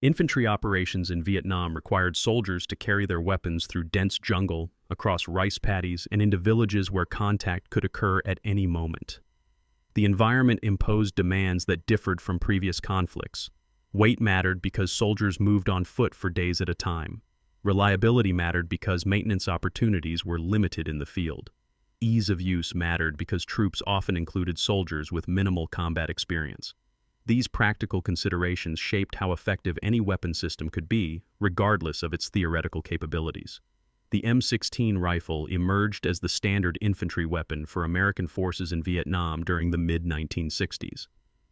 Infantry operations in Vietnam required soldiers to carry their weapons through dense jungle, across rice paddies, and into villages where contact could occur at any moment. The environment imposed demands that differed from previous conflicts. Weight mattered because soldiers moved on foot for days at a time. Reliability mattered because maintenance opportunities were limited in the field. Ease of use mattered because troops often included soldiers with minimal combat experience. These practical considerations shaped how effective any weapon system could be, regardless of its theoretical capabilities. The M16 rifle emerged as the standard infantry weapon for American forces in Vietnam during the mid-1960s.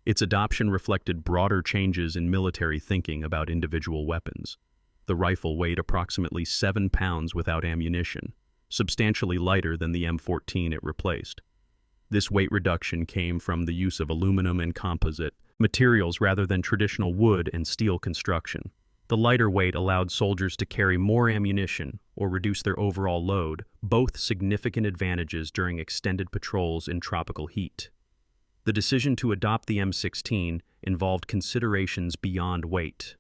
Its adoption reflected broader changes in military thinking about individual weapons. The rifle weighed approximately 7 pounds without ammunition, substantially lighter than the M14 it replaced. This weight reduction came from the use of aluminum and composite materials rather than traditional wood and steel construction. The lighter weight allowed soldiers to carry more ammunition or reduce their overall load, both significant advantages during extended patrols in tropical heat. The decision to adopt the M16 involved considerations beyond weight.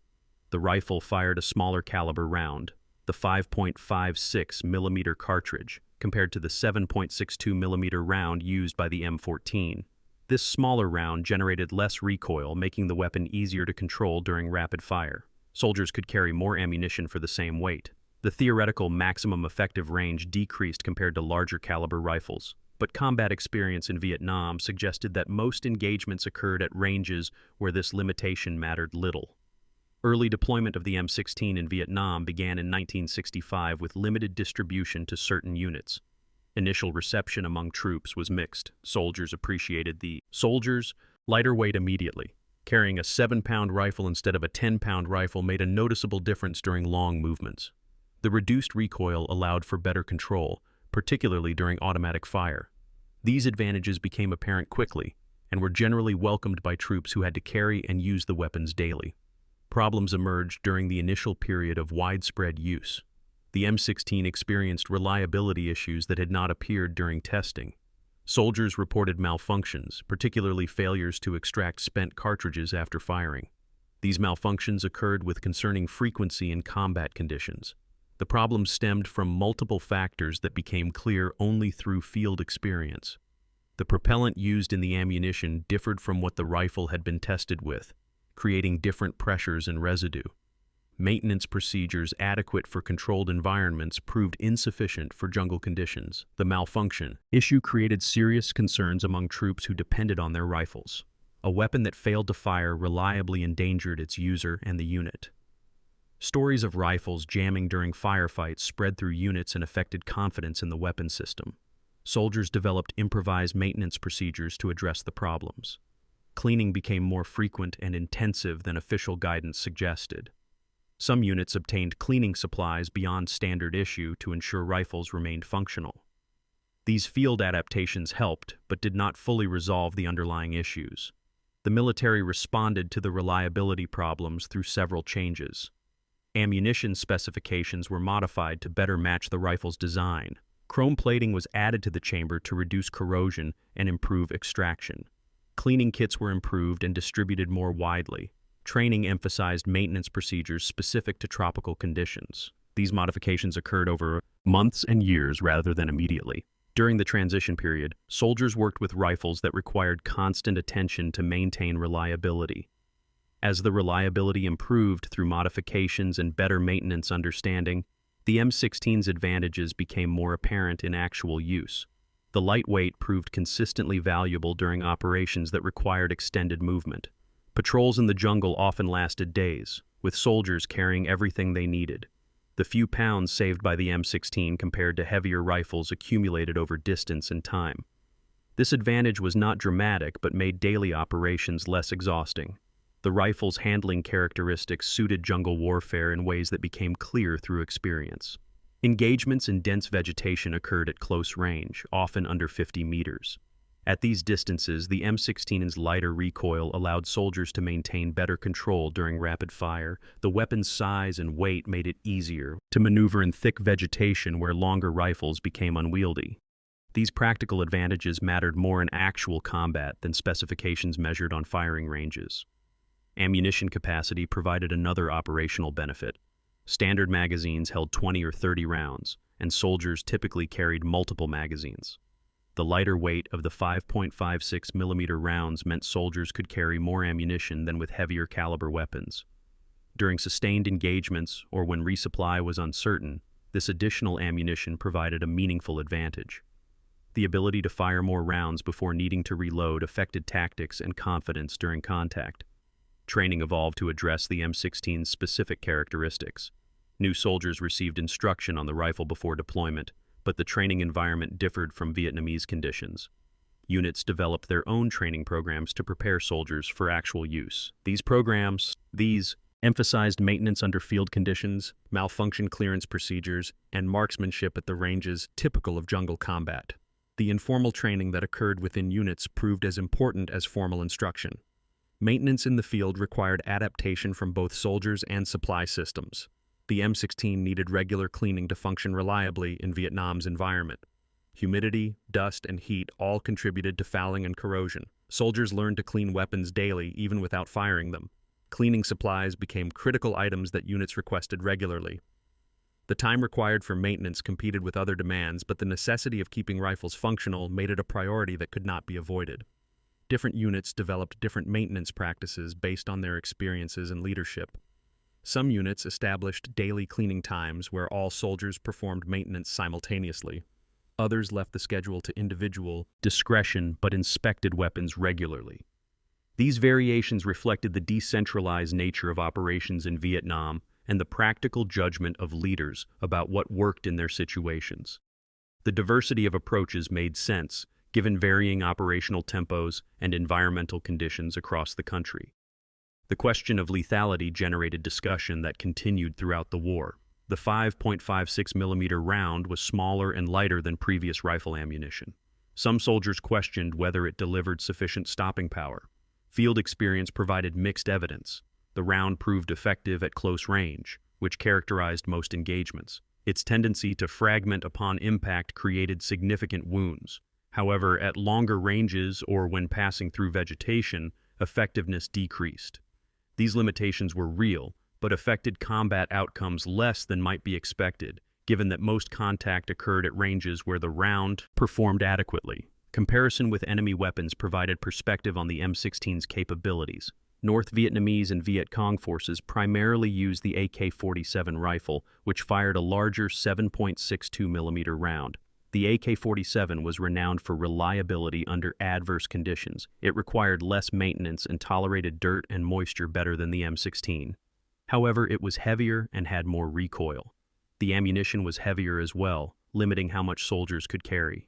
The rifle fired a smaller caliber round, the 5.56 millimeter cartridge, compared to the 7.62 millimeter round used by the M14. This smaller round generated less recoil, making the weapon easier to control during rapid fire. Soldiers could carry more ammunition for the same weight. The theoretical maximum effective range decreased compared to larger caliber rifles, but combat experience in Vietnam suggested that most engagements occurred at ranges where this limitation mattered little. Early deployment of the M16 in Vietnam began in 1965 with limited distribution to certain units. Initial reception among troops was mixed. Soldiers appreciated the lighter weight immediately. Carrying a 7-pound rifle instead of a 10-pound rifle made a noticeable difference during long movements. The reduced recoil allowed for better control, particularly during automatic fire. These advantages became apparent quickly and were generally welcomed by troops who had to carry and use the weapons daily. Problems emerged during the initial period of widespread use. The M16 experienced reliability issues that had not appeared during testing. Soldiers reported malfunctions, particularly failures to extract spent cartridges after firing. These malfunctions occurred with concerning frequency in combat conditions. The problem stemmed from multiple factors that became clear only through field experience. The propellant used in the ammunition differed from what the rifle had been tested with, creating different pressures and residue. Maintenance procedures adequate for controlled environments proved insufficient for jungle conditions. The malfunction issue created serious concerns among troops who depended on their rifles. A weapon that failed to fire reliably endangered its user and the unit. Stories of rifles jamming during firefights spread through units and affected confidence in the weapon system. Soldiers developed improvised maintenance procedures to address the problems. Cleaning became more frequent and intensive than official guidance suggested. Some units obtained cleaning supplies beyond standard issue to ensure rifles remained functional. These field adaptations helped, but did not fully resolve the underlying issues. The military responded to the reliability problems through several changes. Ammunition specifications were modified to better match the rifle's design. Chrome plating was added to the chamber to reduce corrosion and improve extraction. Cleaning kits were improved and distributed more widely. Training emphasized maintenance procedures specific to tropical conditions. These modifications occurred over months and years rather than immediately. During the transition period, soldiers worked with rifles that required constant attention to maintain reliability. As the reliability improved through modifications and better maintenance understanding, the M16's advantages became more apparent in actual use. The lightweight proved consistently valuable during operations that required extended movement. Patrols in the jungle often lasted days, with soldiers carrying everything they needed. The few pounds saved by the M16 compared to heavier rifles accumulated over distance and time. This advantage was not dramatic but made daily operations less exhausting. The rifle's handling characteristics suited jungle warfare in ways that became clear through experience. Engagements in dense vegetation occurred at close range, often under 50 meters. At these distances, the M16's lighter recoil allowed soldiers to maintain better control during rapid fire. The weapon's size and weight made it easier to maneuver in thick vegetation where longer rifles became unwieldy. These practical advantages mattered more in actual combat than specifications measured on firing ranges. Ammunition capacity provided another operational benefit. Standard magazines held 20 or 30 rounds, and soldiers typically carried multiple magazines. The lighter weight of the 5.56 millimeter rounds meant soldiers could carry more ammunition than with heavier caliber weapons. During sustained engagements or when resupply was uncertain, this additional ammunition provided a meaningful advantage. The ability to fire more rounds before needing to reload affected tactics and confidence during contact. Training evolved to address the M16's specific characteristics. New soldiers received instruction on the rifle before deployment, but the training environment differed from Vietnamese conditions. Units developed their own training programs to prepare soldiers for actual use. These programs emphasized maintenance under field conditions, malfunction clearance procedures, and marksmanship at the ranges typical of jungle combat. The informal training that occurred within units proved as important as formal instruction. Maintenance in the field required adaptation from both soldiers and supply systems. The M16 needed regular cleaning to function reliably in Vietnam's environment. Humidity, dust, and heat all contributed to fouling and corrosion. Soldiers learned to clean weapons daily even without firing them. Cleaning supplies became critical items that units requested regularly. The time required for maintenance competed with other demands, but the necessity of keeping rifles functional made it a priority that could not be avoided. Different units developed different maintenance practices based on their experiences and leadership. Some units established daily cleaning times where all soldiers performed maintenance simultaneously. Others left the schedule to individual discretion but inspected weapons regularly. These variations reflected the decentralized nature of operations in Vietnam and the practical judgment of leaders about what worked in their situations. The diversity of approaches made sense, given varying operational tempos and environmental conditions across the country. The question of lethality generated discussion that continued throughout the war. The 5.56 millimeter round was smaller and lighter than previous rifle ammunition. Some soldiers questioned whether it delivered sufficient stopping power. Field experience provided mixed evidence. The round proved effective at close range, which characterized most engagements. Its tendency to fragment upon impact created significant wounds. However, at longer ranges or when passing through vegetation, effectiveness decreased. These limitations were real, but affected combat outcomes less than might be expected, given that most contact occurred at ranges where the round performed adequately. Comparison with enemy weapons provided perspective on the M16's capabilities. North Vietnamese and Viet Cong forces primarily used the AK-47 rifle, which fired a larger 7.62 millimeter round. The AK-47 was renowned for reliability under adverse conditions. It required less maintenance and tolerated dirt and moisture better than the M16. However, it was heavier and had more recoil. The ammunition was heavier as well, limiting how much soldiers could carry.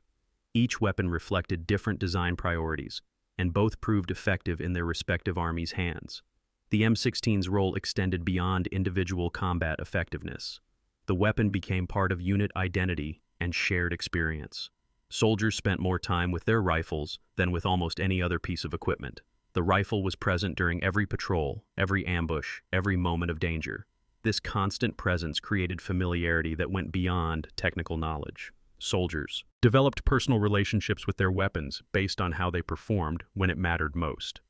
Each weapon reflected different design priorities, and both proved effective in their respective armies' hands. The M16's role extended beyond individual combat effectiveness. The weapon became part of unit identity and shared experience. Soldiers spent more time with their rifles than with almost any other piece of equipment. The rifle was present during every patrol, every ambush, every moment of danger. This constant presence created familiarity that went beyond technical knowledge. Soldiers developed personal relationships with their weapons based on how they performed when it mattered most.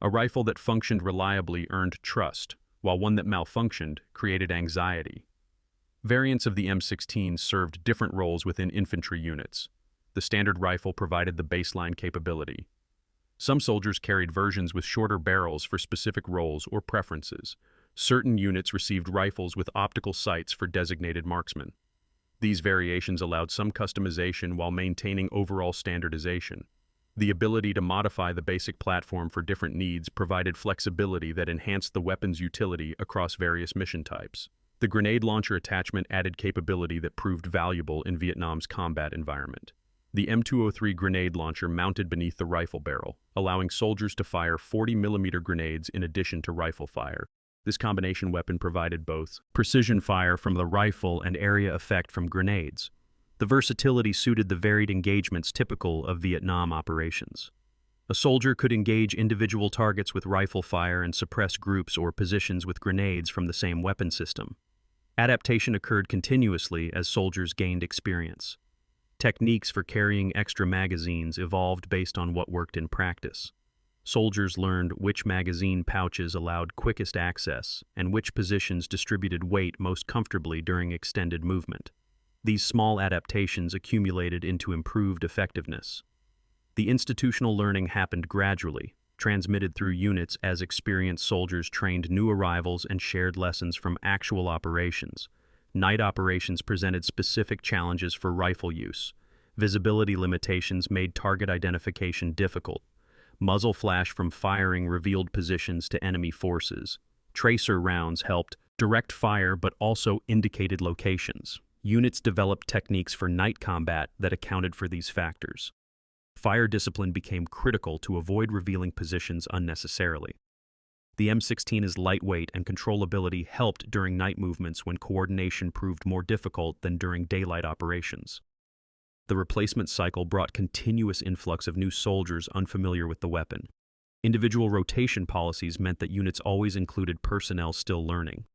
A rifle that functioned reliably earned trust, while one that malfunctioned created anxiety. Variants of the M16 served different roles within infantry units. The standard rifle provided the baseline capability. Some soldiers carried versions with shorter barrels for specific roles or preferences. Certain units received rifles with optical sights for designated marksmen. These variations allowed some customization while maintaining overall standardization. The ability to modify the basic platform for different needs provided flexibility that enhanced the weapon's utility across various mission types. The grenade launcher attachment added capability that proved valuable in Vietnam's combat environment. The M203 grenade launcher mounted beneath the rifle barrel, allowing soldiers to fire 40mm grenades in addition to rifle fire. This combination weapon provided both precision fire from the rifle and area effect from grenades. The versatility suited the varied engagements typical of Vietnam operations. A soldier could engage individual targets with rifle fire and suppress groups or positions with grenades from the same weapon system. Adaptation occurred continuously as soldiers gained experience. Techniques for carrying extra magazines evolved based on what worked in practice. Soldiers learned which magazine pouches allowed quickest access and which positions distributed weight most comfortably during extended movement. These small adaptations accumulated into improved effectiveness. The institutional learning happened gradually, transmitted through units as experienced soldiers trained new arrivals and shared lessons from actual operations. Night operations presented specific challenges for rifle use. Visibility limitations made target identification difficult. Muzzle flash from firing revealed positions to enemy forces. Tracer rounds helped direct fire but also indicated locations. Units developed techniques for night combat that accounted for these factors. Fire discipline became critical to avoid revealing positions unnecessarily. The M16 is lightweight and controllability helped during night movements when coordination proved more difficult than during daylight operations. The replacement cycle brought continuous influx of new soldiers unfamiliar with the weapon. Individual rotation policies meant that units always included personnel still learning.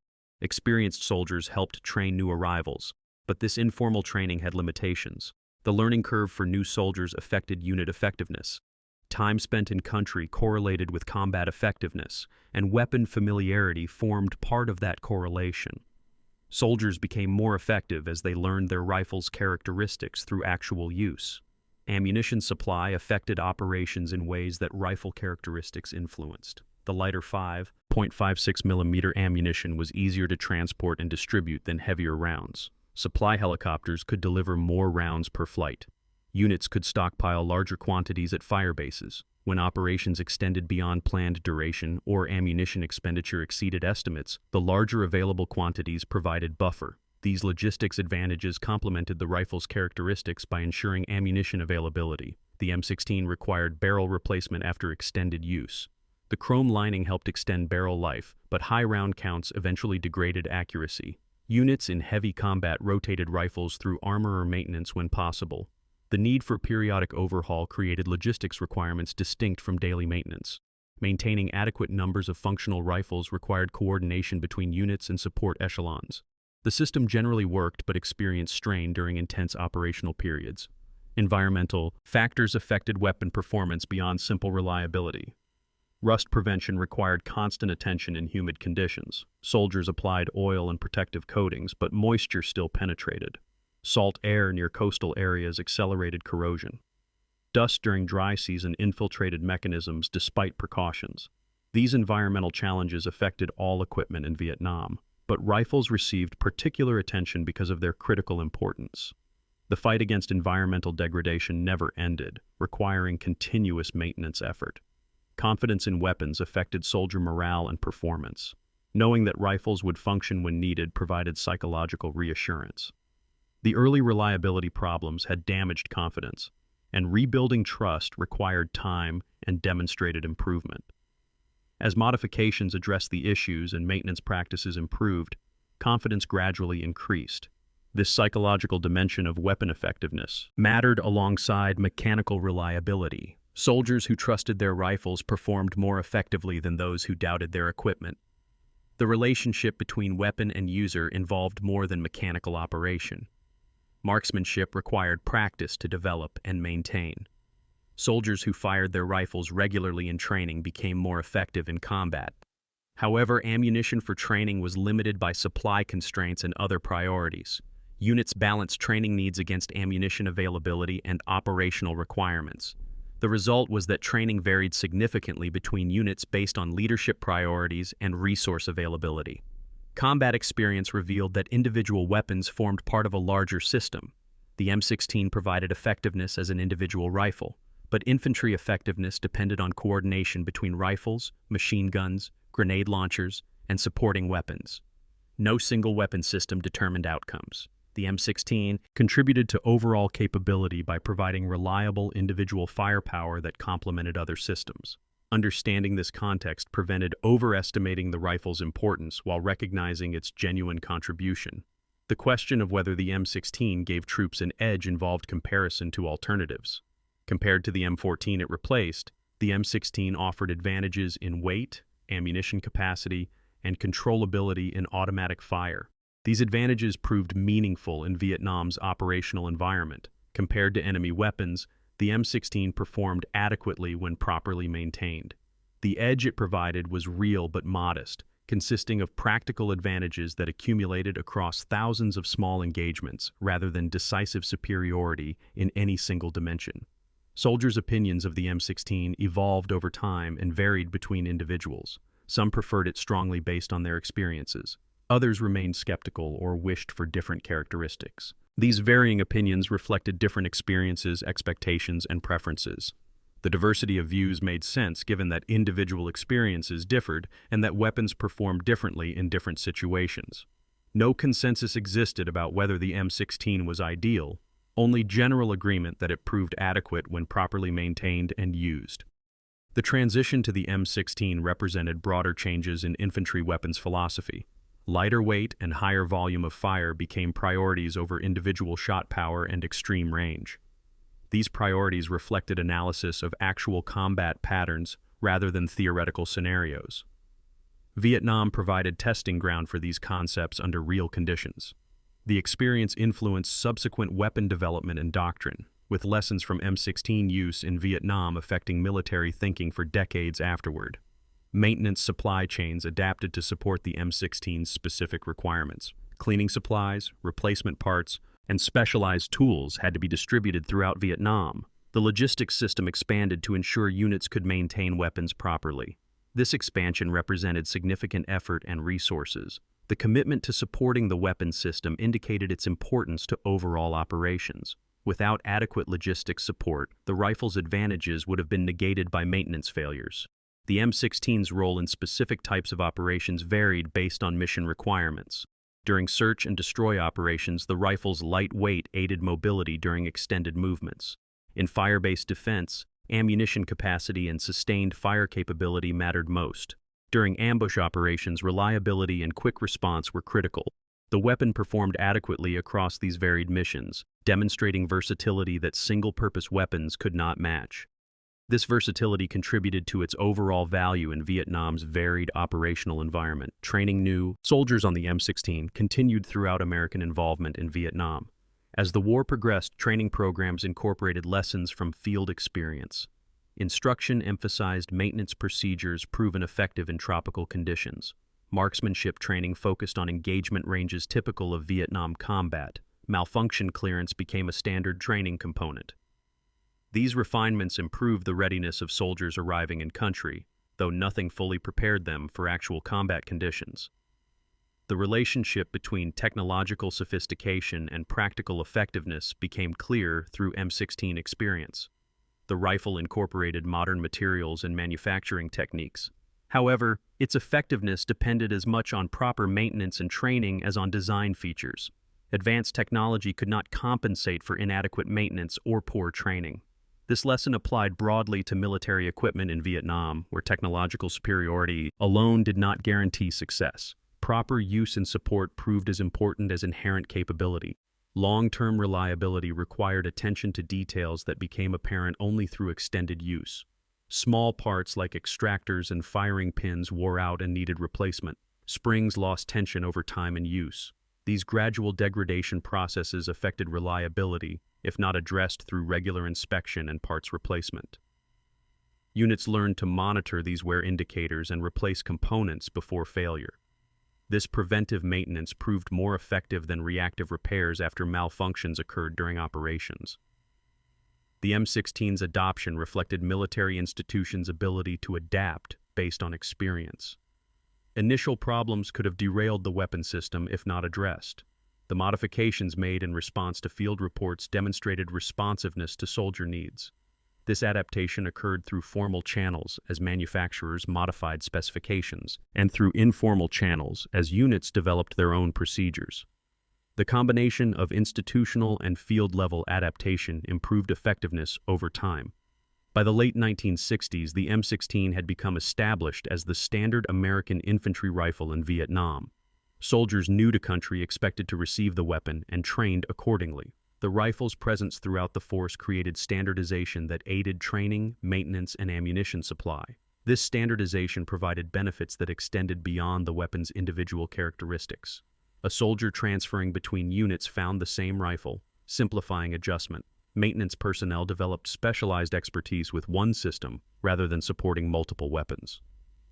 Experienced soldiers helped train new arrivals, but this informal training had limitations. The learning curve for new soldiers affected unit effectiveness. Time spent in country correlated with combat effectiveness, and weapon familiarity formed part of that correlation. Soldiers became more effective as they learned their rifles' characteristics through actual use. Ammunition supply affected operations in ways that rifle characteristics influenced. The lighter 5.56 mm ammunition was easier to transport and distribute than heavier rounds. Supply helicopters could deliver more rounds per flight. Units could stockpile larger quantities at fire bases. When operations extended beyond planned duration or ammunition expenditure exceeded estimates, the larger available quantities provided buffer. These logistics advantages complemented the rifle's characteristics by ensuring ammunition availability. The M16 required barrel replacement after extended use. The chrome lining helped extend barrel life, but high round counts eventually degraded accuracy. Units in heavy combat rotated rifles through armor or maintenance when possible. The need for periodic overhaul created logistics requirements distinct from daily maintenance. Maintaining adequate numbers of functional rifles required coordination between units and support echelons. The system generally worked but experienced strain during intense operational periods. Environmental factors affected weapon performance beyond simple reliability. Rust prevention required constant attention in humid conditions. Soldiers applied oil and protective coatings, but moisture still penetrated. Salt air near coastal areas accelerated corrosion. Dust during dry season infiltrated mechanisms despite precautions. These environmental challenges affected all equipment in Vietnam, but rifles received particular attention because of their critical importance. The fight against environmental degradation never ended, requiring continuous maintenance effort. Confidence in weapons affected soldier morale and performance. Knowing that rifles would function when needed provided psychological reassurance. The early reliability problems had damaged confidence, and rebuilding trust required time and demonstrated improvement. As modifications addressed the issues and maintenance practices improved, confidence gradually increased. This psychological dimension of weapon effectiveness mattered alongside mechanical reliability. Soldiers who trusted their rifles performed more effectively than those who doubted their equipment. The relationship between weapon and user involved more than mechanical operation. Marksmanship required practice to develop and maintain. Soldiers who fired their rifles regularly in training became more effective in combat. However, ammunition for training was limited by supply constraints and other priorities. Units balanced training needs against ammunition availability and operational requirements. The result was that training varied significantly between units based on leadership priorities and resource availability. Combat experience revealed that individual weapons formed part of a larger system. The M16 provided effectiveness as an individual rifle, but infantry effectiveness depended on coordination between rifles, machine guns, grenade launchers, and supporting weapons. No single weapon system determined outcomes. The M16 contributed to overall capability by providing reliable individual firepower that complemented other systems. Understanding this context prevented overestimating the rifle's importance while recognizing its genuine contribution. The question of whether the M16 gave troops an edge involved comparison to alternatives. Compared to the M14 it replaced, the M16 offered advantages in weight, ammunition capacity, and controllability in automatic fire. These advantages proved meaningful in Vietnam's operational environment. Compared to enemy weapons, The M16 performed adequately when properly maintained. The edge it provided was real but modest, consisting of practical advantages that accumulated across thousands of small engagements rather than decisive superiority in any single dimension. Soldiers' opinions of the M16 evolved over time and varied between individuals. Some preferred it strongly based on their experiences. Others remained skeptical or wished for different characteristics. These varying opinions reflected different experiences, expectations, and preferences. The diversity of views made sense given that individual experiences differed and that weapons performed differently in different situations. No consensus existed about whether the M16 was ideal, only general agreement that it proved adequate when properly maintained and used. The transition to the M16 represented broader changes in infantry weapons philosophy. Lighter weight and higher volume of fire became priorities over individual shot power and extreme range. These priorities reflected analysis of actual combat patterns rather than theoretical scenarios. Vietnam provided testing ground for these concepts under real conditions. The experience influenced subsequent weapon development and doctrine, with lessons from M16 use in Vietnam affecting military thinking for decades afterward. Maintenance supply chains adapted to support the M16's specific requirements. Cleaning supplies, replacement parts, and specialized tools had to be distributed throughout Vietnam. The logistics system expanded to ensure units could maintain weapons properly. This expansion represented significant effort and resources. The commitment to supporting the weapons system indicated its importance to overall operations. Without adequate logistics support, the rifle's advantages would have been negated by maintenance failures. The M16's role in specific types of operations varied based on mission requirements. During search and destroy operations, the rifle's light weight aided mobility during extended movements. In fire-based defense, ammunition capacity and sustained fire capability mattered most. During ambush operations, reliability and quick response were critical. The weapon performed adequately across these varied missions, demonstrating versatility that single-purpose weapons could not match. This versatility contributed to its overall value in Vietnam's varied operational environment. Training new soldiers on the M16 continued throughout American involvement in Vietnam. As the war progressed, training programs incorporated lessons from field experience. Instruction emphasized maintenance procedures proven effective in tropical conditions. Marksmanship training focused on engagement ranges typical of Vietnam combat. Malfunction clearance became a standard training component. These refinements improved the readiness of soldiers arriving in country, though nothing fully prepared them for actual combat conditions. The relationship between technological sophistication and practical effectiveness became clear through M16 experience. The rifle incorporated modern materials and manufacturing techniques. However, its effectiveness depended as much on proper maintenance and training as on design features. Advanced technology could not compensate for inadequate maintenance or poor training. This lesson applied broadly to military equipment in Vietnam, where technological superiority alone did not guarantee success. Proper use and support proved as important as inherent capability. Long-term reliability required attention to details that became apparent only through extended use. Small parts like extractors and firing pins wore out and needed replacement. Springs lost tension over time and use. These gradual degradation processes affected reliability, if not addressed through regular inspection and parts replacement. Units learned to monitor these wear indicators and replace components before failure. This preventive maintenance proved more effective than reactive repairs after malfunctions occurred during operations. The M16's adoption reflected military institutions' ability to adapt based on experience. Initial problems could have derailed the weapon system if not addressed. The modifications made in response to field reports demonstrated responsiveness to soldier needs. This adaptation occurred through formal channels as manufacturers modified specifications, and through informal channels as units developed their own procedures. The combination of institutional and field-level adaptation improved effectiveness over time. By the late 1960s, the M16 had become established as the standard American infantry rifle in Vietnam. Soldiers new to country expected to receive the weapon and trained accordingly. The rifle's presence throughout the force created standardization that aided training, maintenance, and ammunition supply. This standardization provided benefits that extended beyond the weapon's individual characteristics. A soldier transferring between units found the same rifle, simplifying adjustment. Maintenance personnel developed specialized expertise with one system rather than supporting multiple weapons.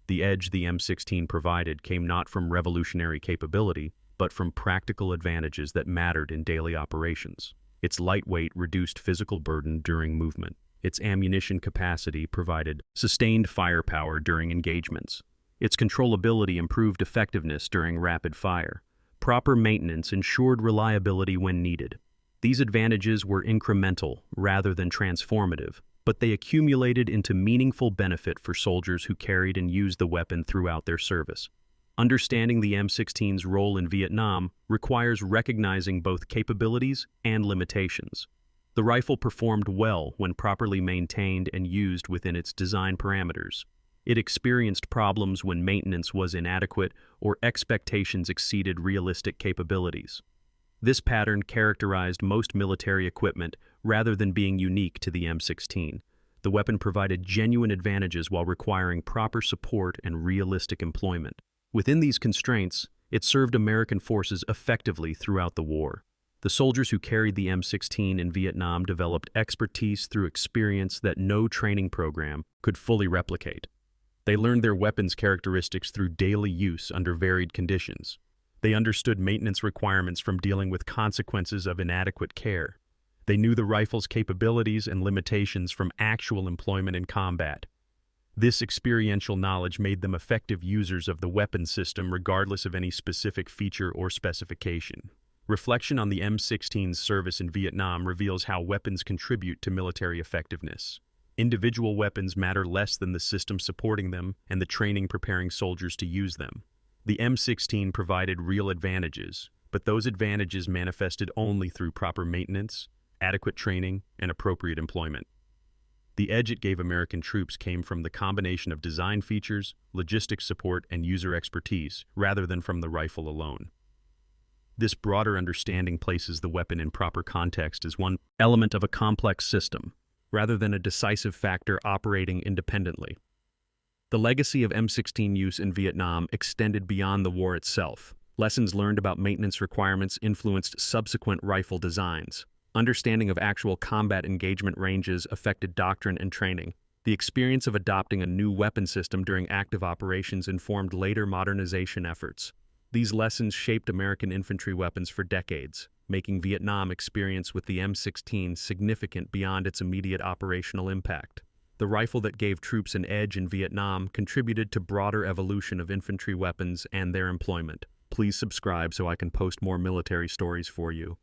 The edge the M16 provided came not from revolutionary capability, but from practical advantages that mattered in daily operations. Its lightweight reduced physical burden during movement. Its ammunition capacity provided sustained firepower during engagements. Its controllability improved effectiveness during rapid fire. Proper maintenance ensured reliability when needed. These advantages were incremental rather than transformative, but they accumulated into meaningful benefit for soldiers who carried and used the weapon throughout their service. Understanding the M16's role in Vietnam requires recognizing both capabilities and limitations. The rifle performed well when properly maintained and used within its design parameters. It experienced problems when maintenance was inadequate or expectations exceeded realistic capabilities. This pattern characterized most military equipment rather than being unique to the M16. The weapon provided genuine advantages while requiring proper support and realistic employment. Within these constraints, it served American forces effectively throughout the war. The soldiers who carried the M16 in Vietnam developed expertise through experience that no training program could fully replicate. They learned their weapons' characteristics through daily use under varied conditions. They understood maintenance requirements from dealing with consequences of inadequate care. They knew the rifle's capabilities and limitations from actual employment in combat. This experiential knowledge made them effective users of the weapon system regardless of any specific feature or specification. Reflection on the M16's service in Vietnam reveals how weapons contribute to military effectiveness. Individual weapons matter less than the system supporting them and the training preparing soldiers to use them. The M16 provided real advantages, but those advantages manifested only through proper maintenance, adequate training, and appropriate employment. The edge it gave American troops came from the combination of design features, logistics support, and user expertise, rather than from the rifle alone. This broader understanding places the weapon in proper context as one element of a complex system, rather than a decisive factor operating independently. The legacy of M16 use in Vietnam extended beyond the war itself. Lessons learned about maintenance requirements influenced subsequent rifle designs. Understanding of actual combat engagement ranges affected doctrine and training. The experience of adopting a new weapon system during active operations informed later modernization efforts. These lessons shaped American infantry weapons for decades, making Vietnam experience with the M16 significant beyond its immediate operational impact. The rifle that gave troops an edge in Vietnam contributed to broader evolution of infantry weapons and their employment. Please subscribe so I can post more military stories for you.